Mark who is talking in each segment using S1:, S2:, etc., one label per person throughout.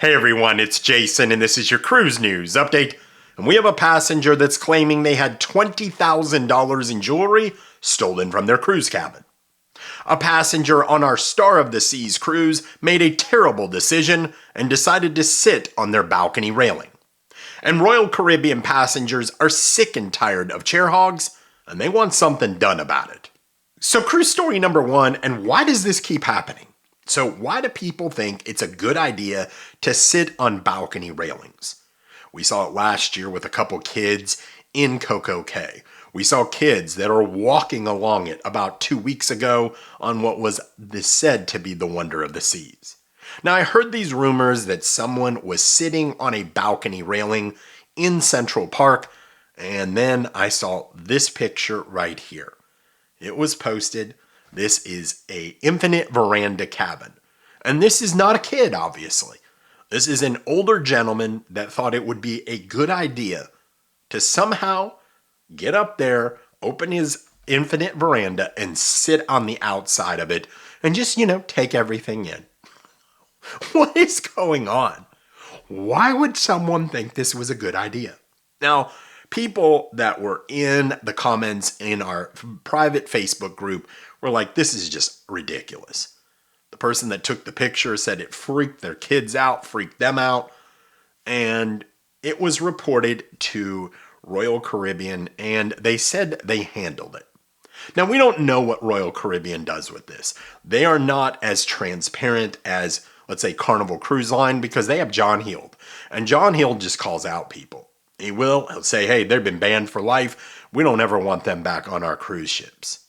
S1: Hey everyone, it's Jason and this is your cruise news update. And we have a passenger that's claiming they had $20,000 in jewelry stolen from their cruise cabin. A passenger on our Star of the Seas cruise made a terrible decision and decided to sit on their balcony railing. And Royal Caribbean passengers are sick and tired of chair hogs and they want something done about it. So cruise story number 1, and why does this keep happening? So why do people think it's a good idea to sit on balcony railings? We saw it last year with a couple kids in Coco Cay. We saw kids that are walking along it about 2 weeks ago on what was said to be the wonder of the seas. Now I heard these rumors that someone was sitting on a balcony railing in Central Park, and then I saw this picture right here. It was posted. This is a infinite veranda cabin. And this is not a kid, obviously. This is an older gentleman that thought it would be a good idea to somehow get up there, open his infinite veranda, and sit on the outside of it and just, take everything in. What is going on? Why would someone think this was a good idea? Now, people that were in the comments in our private Facebook group were like, this is just ridiculous. The person that took the picture said it freaked their kids out, freaked them out, and it was reported to Royal Caribbean, and they said they handled it. Now, we don't know what Royal Caribbean does with this. They are not as transparent as, let's say, Carnival Cruise Line, because they have John Heald, and John Heald just calls out people. He'll say, hey, they've been banned for life. We don't ever want them back on our cruise ships.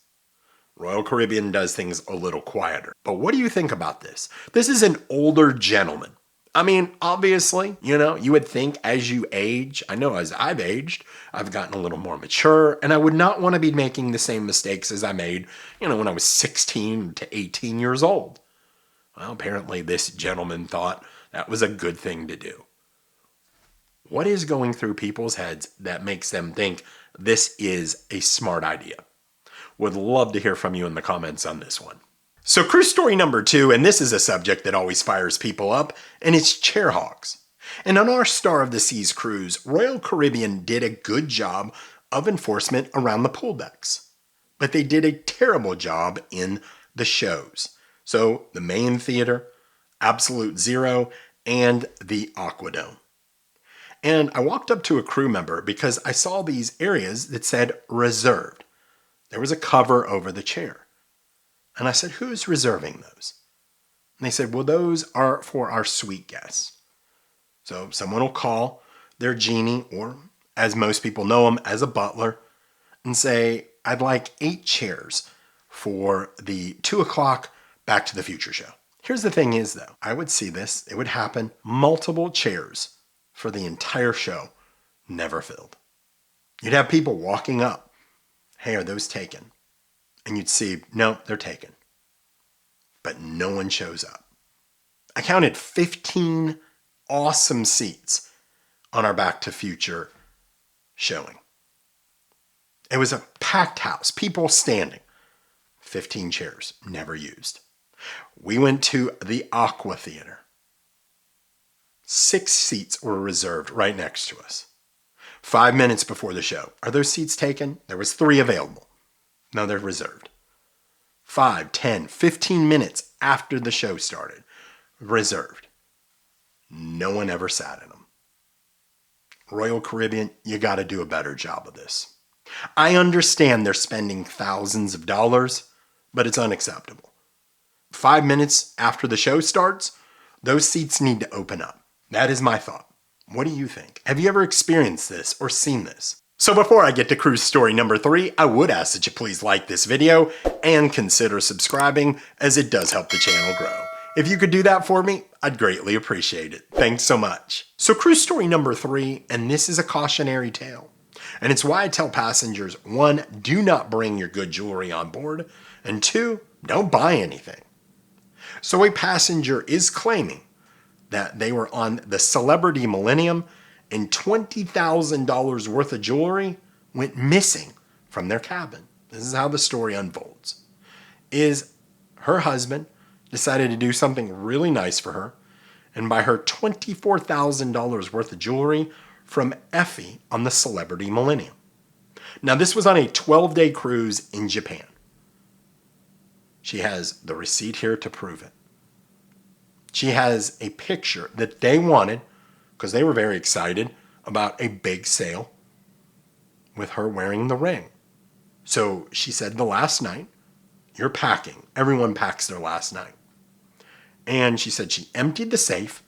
S1: Royal Caribbean does things a little quieter. But what do you think about this? This is an older gentleman. I mean, obviously, you would think as you age, I know as I've aged, I've gotten a little more mature, and I would not want to be making the same mistakes as I made, when I was 16 to 18 years old. Well, apparently this gentleman thought that was a good thing to do. What is going through people's heads that makes them think this is a smart idea? Would love to hear from you in the comments on this one. So cruise story number 2, and this is a subject that always fires people up, and it's chair hogs. And on our Star of the Seas cruise, Royal Caribbean did a good job of enforcement around the pool decks. But they did a terrible job in the shows. So the main theater, Absolute Zero, and the Aquadome. And I walked up to a crew member because I saw these areas that said reserved. There was a cover over the chair. And I said, who's reserving those? And they said, well, those are for our suite guests. So someone will call their genie, or as most people know him, as a butler, and say, I'd like 8 chairs for the 2 o'clock Back to the Future show. Here's the thing is, though, I would see this. It would happen. Multiple chairs for the entire show, never filled. You'd have people walking up. Hey, are those taken? And you'd see, no, they're taken. But no one shows up. I counted 15 awesome seats on our Back to Future showing. It was a packed house, people standing. 15 chairs, never used. We went to the Aqua Theater. 6 seats were reserved right next to us. 5 minutes before the show. Are those seats taken? There was 3 available. No, they're reserved. 5, 10, 15 minutes after the show started. Reserved. No one ever sat in them. Royal Caribbean, you got to do a better job of this. I understand they're spending thousands of dollars, but it's unacceptable. 5 minutes after the show starts, those seats need to open up. That is my thought. What do you think? Have you ever experienced this or seen this? So before I get to cruise story number 3, I would ask that you please like this video and consider subscribing, as it does help the channel grow. If you could do that for me, I'd greatly appreciate it. Thanks so much. So cruise story number 3, and this is a cautionary tale. And it's why I tell passengers, 1, do not bring your good jewelry on board, and 2, don't buy anything. So a passenger is claiming that they were on the Celebrity Millennium and $20,000 worth of jewelry went missing from their cabin. This is how the story unfolds. Her husband decided to do something really nice for her and buy her $24,000 worth of jewelry from Effie on the Celebrity Millennium. Now, this was on a 12-day cruise in Japan. She has the receipt here to prove it. She has a picture that they wanted because they were very excited about a big sale with her wearing the ring. So she said the last night, you're packing. Everyone packs their last night. And she said she emptied the safe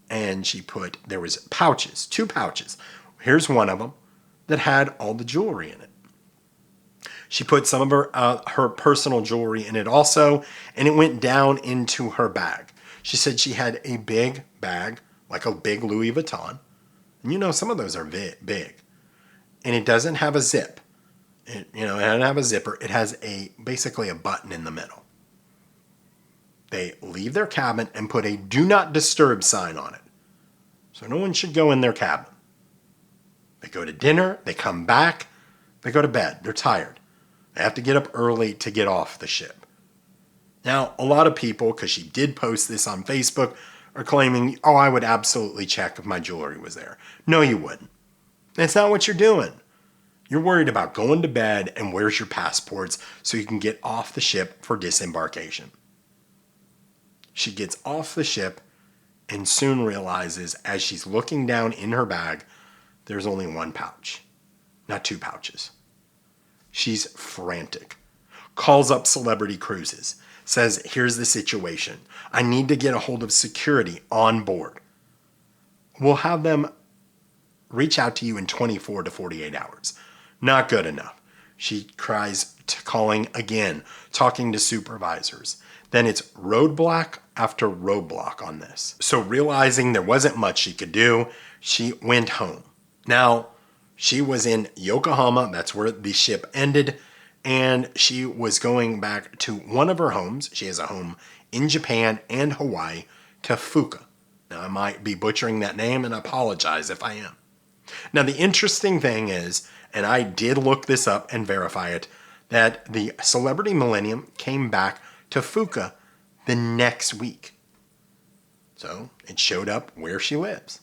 S1: and she put, there was pouches, 2 pouches. Here's one of them that had all the jewelry in it. She put some of her personal jewelry in it also, and it went down into her bag. She said she had a big bag, like a big Louis Vuitton. And you know, some of those are big. And it doesn't have a zip. It doesn't have a zipper. It has basically a button in the middle. They leave their cabin and put a do not disturb sign on it. So no one should go in their cabin. They go to dinner, they come back, they go to bed. They're tired. They have to get up early to get off the ship. Now, a lot of people, because she did post this on Facebook, are claiming, oh, I would absolutely check if my jewelry was there. No, you wouldn't. That's not what you're doing. You're worried about going to bed and where's your passports so you can get off the ship for disembarkation. She gets off the ship and soon realizes as she's looking down in her bag, there's only 1 pouch, not 2 pouches. She's frantic. Calls up Celebrity Cruises. Says, here's the situation. I need to get a hold of security on board. We'll have them reach out to you in 24 to 48 hours. Not good enough. She tries calling again, talking to supervisors. Then it's roadblock after roadblock on this. So realizing there wasn't much she could do, she went home. Now, she was in Yokohama, that's where the ship ended, and she was going back to one of her homes. She has a home in Japan and Hawaii, to Fuka. Now, I might be butchering that name, and I apologize if I am. Now, the interesting thing is, and I did look this up and verify it, that the Celebrity Millennium came back to Fuka the next week. So it showed up where she lives.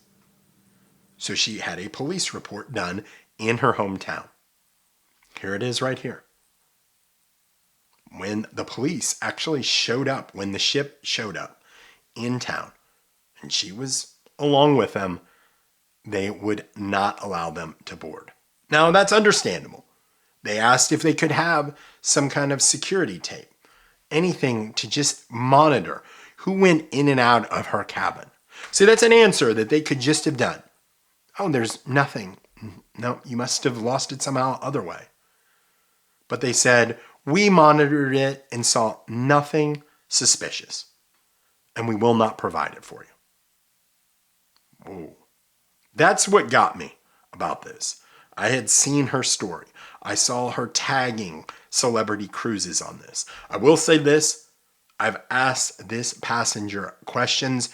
S1: So she had a police report done in her hometown. Here it is right here. When the police actually showed up, when the ship showed up in town, and she was along with them, they would not allow them to board. Now, that's understandable. They asked if they could have some kind of security tape, anything to just monitor who went in and out of her cabin. See, that's an answer that they could just have done. Oh, there's nothing. No, you must have lost it somehow other way. But they said, we monitored it and saw nothing suspicious, and we will not provide it for you. Whoa. That's what got me about this. I had seen her story. I saw her tagging Celebrity Cruises on this. I will say this. I've asked this passenger questions,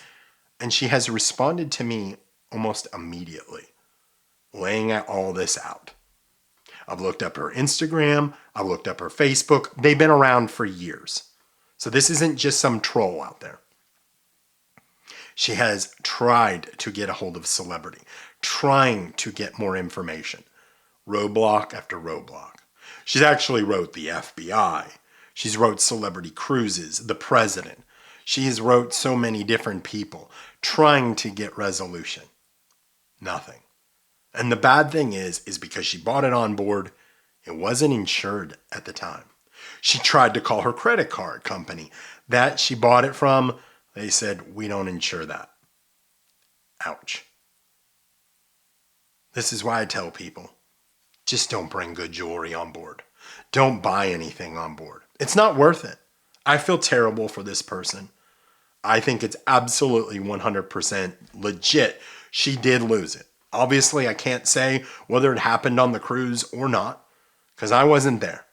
S1: and she has responded to me almost immediately, laying all this out. I've looked up her Instagram. I've looked up her Facebook. They've been around for years. So this isn't just some troll out there. She has tried to get a hold of Celebrity, trying to get more information. Roadblock after roadblock. She's actually wrote the FBI. She's wrote Celebrity Cruises, the president. She has wrote so many different people trying to get resolution. Nothing. And the bad thing is because she bought it on board, it wasn't insured at the time. She tried to call her credit card company that she bought it from. They said, we don't insure that. Ouch. This is why I tell people, just don't bring good jewelry on board. Don't buy anything on board. It's not worth it. I feel terrible for this person. I think it's absolutely 100% legit. She did lose it. Obviously, I can't say whether it happened on the cruise or not, because I wasn't there.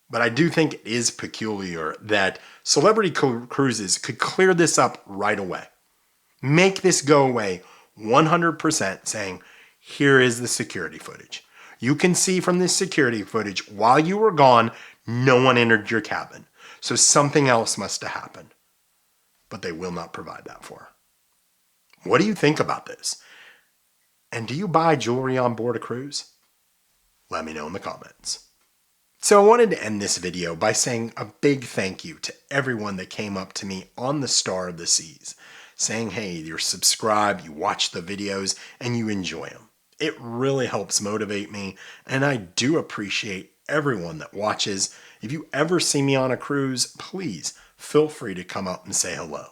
S1: But I do think it is peculiar that Celebrity Cruises could clear this up right away. Make this go away 100%, saying, here is the security footage. You can see from this security footage, while you were gone, no one entered your cabin. So something else must have happened. But they will not provide that for her. What do you think about this? And do you buy jewelry on board a cruise? Let me know in the comments. So I wanted to end this video by saying a big thank you to everyone that came up to me on the Star of the Seas, saying, hey, you're subscribed, you watch the videos, and you enjoy them. It really helps motivate me, and I do appreciate everyone that watches. If you ever see me on a cruise, please feel free to come up and say hello.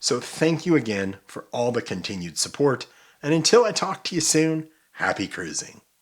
S1: So thank you again for all the continued support, and until I talk to you soon, happy cruising.